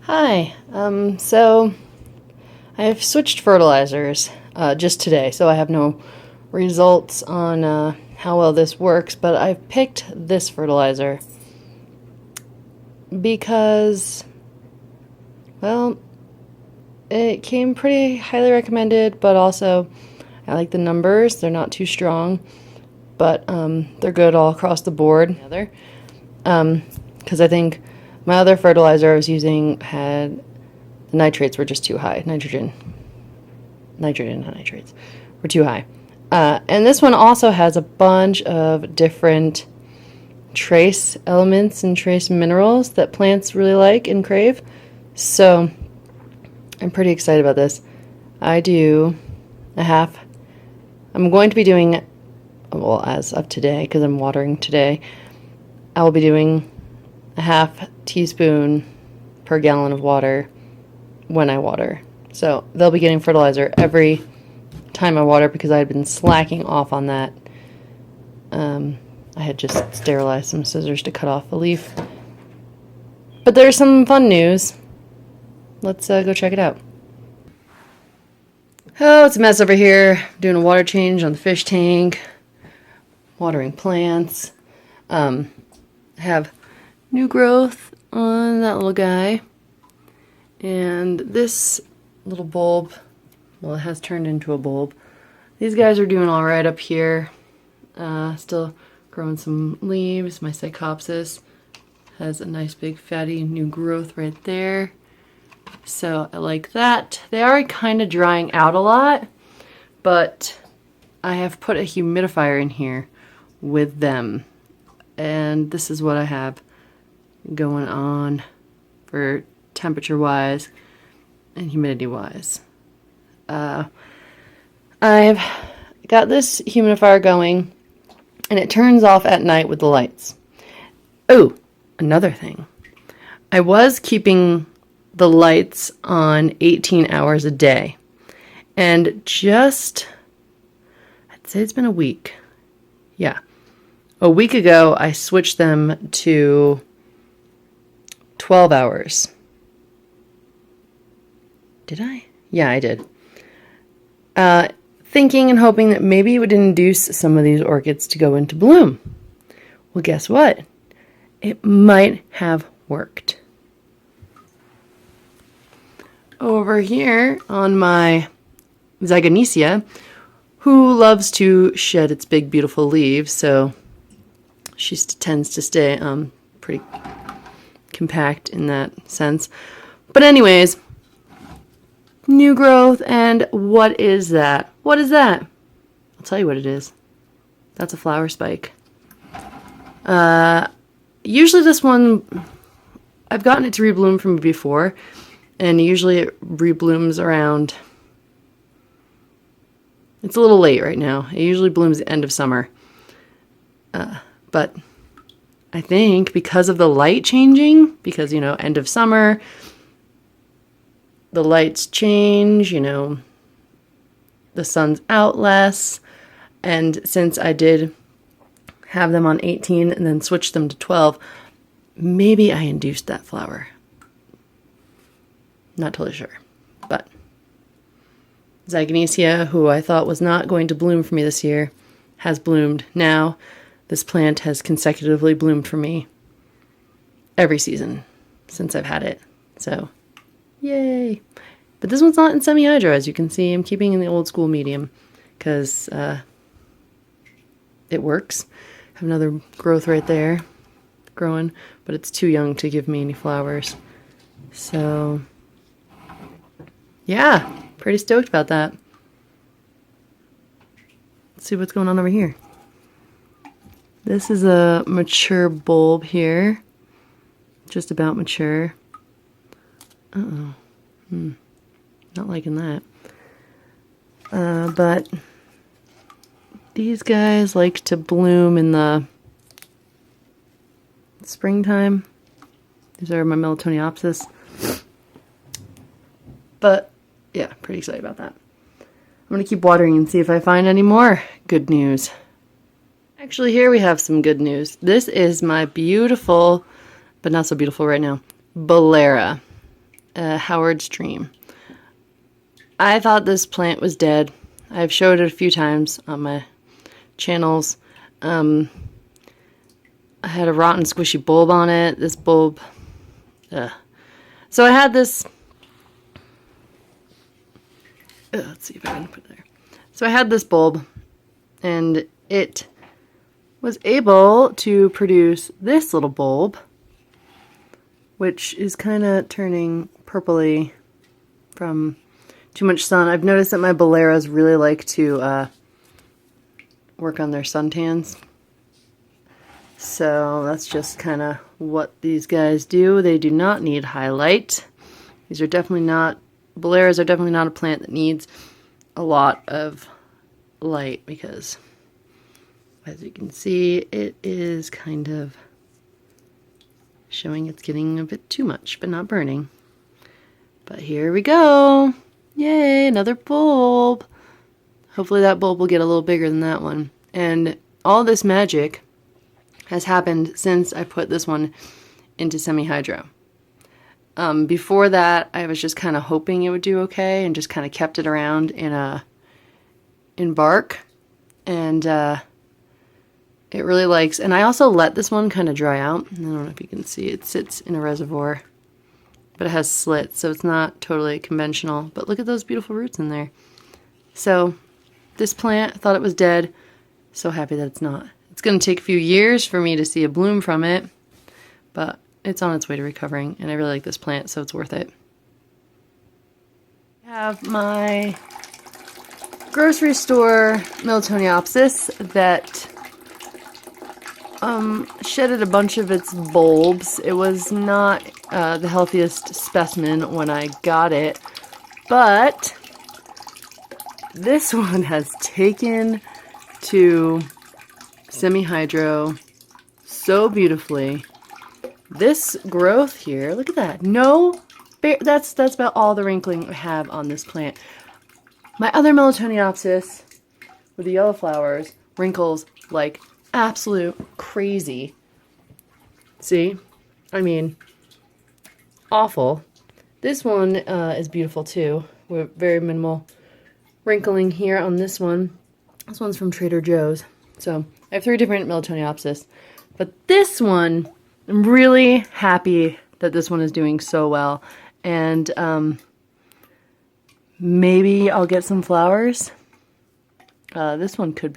Hi, so I've switched fertilizers just today, so I have no results on how well this works, but I've picked this fertilizer because, well, it came pretty highly recommended, but also I like the numbers. They're not too strong, but they're good all across the board. Because I think my other fertilizer I was using had the nitrates were just too high. Nitrogen, not nitrates, were too high. And this one also has a bunch of different trace elements and trace minerals that plants really like and crave. So I'm pretty excited about this. I'm going to be doing, well, as of today, because I'm watering today, I will be doing a half teaspoon per gallon of water when I water. So they'll be getting fertilizer every time I water because I had been slacking off on that. I had just sterilized some scissors to cut off a leaf. But there's some fun news. Let's go check it out. Oh, it's a mess over here. Doing a water change on the fish tank. Watering plants. Have new growth on that little guy. And this little bulb, well, it has turned into a bulb. These guys are doing all right up here. Still growing some leaves. My Psychopsis has a nice big fatty new growth right there. So I like that. They are kind of drying out a lot, but I have put a humidifier in here with them. And this is what I have going on for temperature wise and humidity wise. I've got this humidifier going and it turns off at night with the lights. Oh, another thing. I was keeping the lights on 18 hours a day, and I'd say it's been a week. Yeah. A week ago, I switched them to 12 hours. Did I? Yeah, I did. Thinking and hoping that maybe it would induce some of these orchids to go into bloom. Well, guess what? It might have worked. Over here on my Zygonesia, who loves to shed its big, beautiful leaves, so she tends to stay pretty compact in that sense. But anyways, new growth, and what is that? What is that? I'll tell you what it is. That's a flower spike. Usually this one, I've gotten it to rebloom from before, and usually it reblooms around, it's a little late right now. It usually blooms the end of summer. But I think because of the light changing, because, end of summer, the lights change, the sun's out less, and since I did have them on 18 and then switch them to 12, maybe I induced that flower. Not totally sure, but Zygonesia, who I thought was not going to bloom for me this year, has bloomed now. This plant has consecutively bloomed for me every season since I've had it, so yay. But this one's not in semi-hydro, as you can see. I'm keeping in the old school medium because it works. I have another growth right there growing, but it's too young to give me any flowers. So yeah, pretty stoked about that. Let's see what's going on over here. This is a mature bulb here. Just about mature. Uh-oh. Not liking that. But these guys like to bloom in the springtime. These are my Melatoneopsis. But yeah, pretty excited about that. I'm going to keep watering and see if I find any more good news. Actually, here we have some good news. This is my beautiful, but not so beautiful right now, Bolera. Howard's Dream. I thought this plant was dead. I've showed it a few times on my channels. I had a rotten squishy bulb on it. This bulb. So I had this. Let's see if I can put it there. So I had this bulb, and it was able to produce this little bulb, which is kind of turning purpley from too much sun. I've noticed that my bolleras really like to work on their suntans. So that's just kind of what these guys do. They do not need highlight. These are definitely not, bolleras are definitely not a plant that needs a lot of light, because as you can see, it is kind of showing it's getting a bit too much, but not burning. But here we go. Yay, another bulb. Hopefully that bulb will get a little bigger than that one. And all this magic has happened since I put this one into semi-hydro. Before that, I was just kind of hoping it would do okay and just kind of kept it around in bark. And it really likes, and I also let this one kind of dry out. I don't know if you can see, it sits in a reservoir, but it has slits, so it's not totally conventional. But look at those beautiful roots in there. So this plant, I thought it was dead. So happy that it's not. It's going to take a few years for me to see a bloom from it, but it's on its way to recovering, and I really like this plant, so it's worth it. I have my grocery store Miltoniopsis that shedded a bunch of its bulbs. It was not the healthiest specimen when I got it, but this one has taken to semi-hydro so beautifully. This growth here, look at that. No, that's about all the wrinkling I have on this plant. My other Miltoniopsis with the yellow flowers wrinkles like absolute crazy. See? I mean, awful. This one is beautiful too. We're very minimal wrinkling here on this one. This one's from Trader Joe's. So I have 3 different Miltoniopsis. But this one, I'm really happy that this one is doing so well. And maybe I'll get some flowers. This one could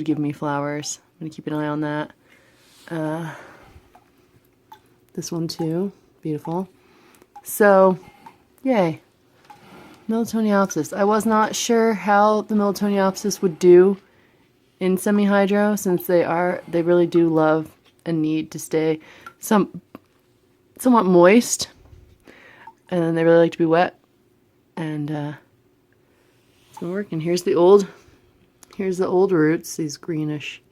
give me flowers. I'm gonna keep an eye on that. This one too, beautiful. So, yay. Miltoniopsis. I was not sure how the Miltoniopsis would do in semi-hydro, since they really do love and need to stay somewhat moist, and they really like to be wet. And it's been working. Here's the old roots, these greenish,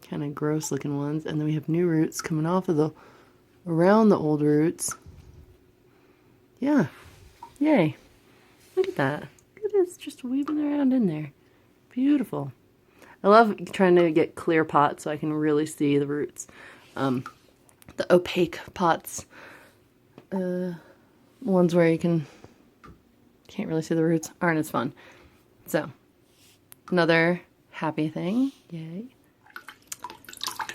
kind of gross looking ones, and then we have new roots coming off of around the old roots. Yeah, yay! Look at that. Look at this, just weaving around in there. Beautiful. I love trying to get clear pots so I can really see the roots. The opaque pots, ones where you can't really see the roots, aren't as fun. So, another happy thing. Yay.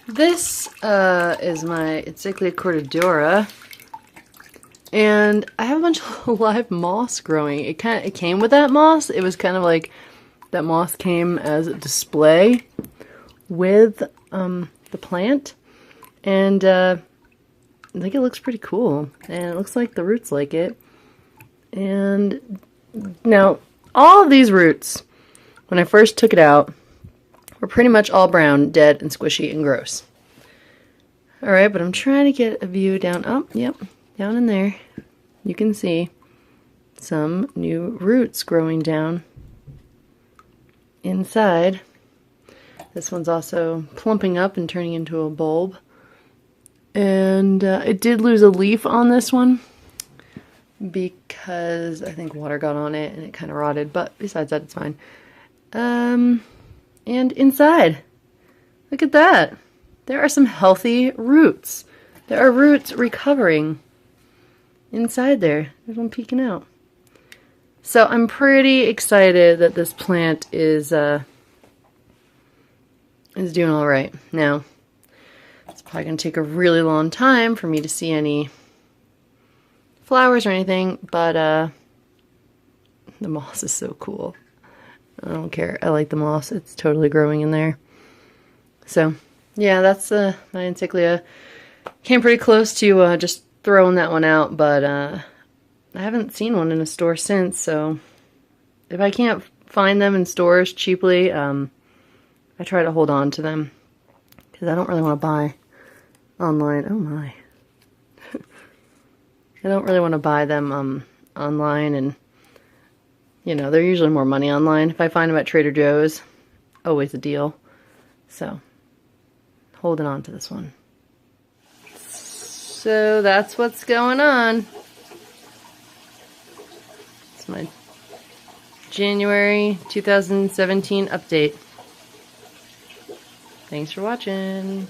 This is my Encyclia Cortadora, and I have a bunch of live moss growing. It came with that moss. It was kind of like that moss came as a display with the plant, and I think it looks pretty cool, and it looks like the roots like it. And now all of these roots, when I first took it out, were pretty much all brown, dead, and squishy and gross. Alright, but I'm trying to get a view down. Oh, yep, down in there. You can see some new roots growing down inside. This one's also plumping up and turning into a bulb. And it did lose a leaf on this one because I think water got on it and it kind of rotted, but besides that, it's fine. And inside, look at that. There are some healthy roots. There are roots recovering. inside there. There's one peeking out. So I'm pretty excited that this plant is doing all right. Now, it's probably going to take a really long time for me to see any flowers or anything, but the moss is so cool. I don't care. I like the moss. It's totally growing in there. So, yeah, that's my Encyclia. Came pretty close to just throwing that one out, but I haven't seen one in a store since, so if I can't find them in stores cheaply, I try to hold on to them, because I don't really want to buy online. Oh my. I don't really want to buy them online, and you know, they're usually more money online. If I find them at Trader Joe's, always a deal. So, holding on to this one. So that's what's going on. It's my January 2017 update. Thanks for watching.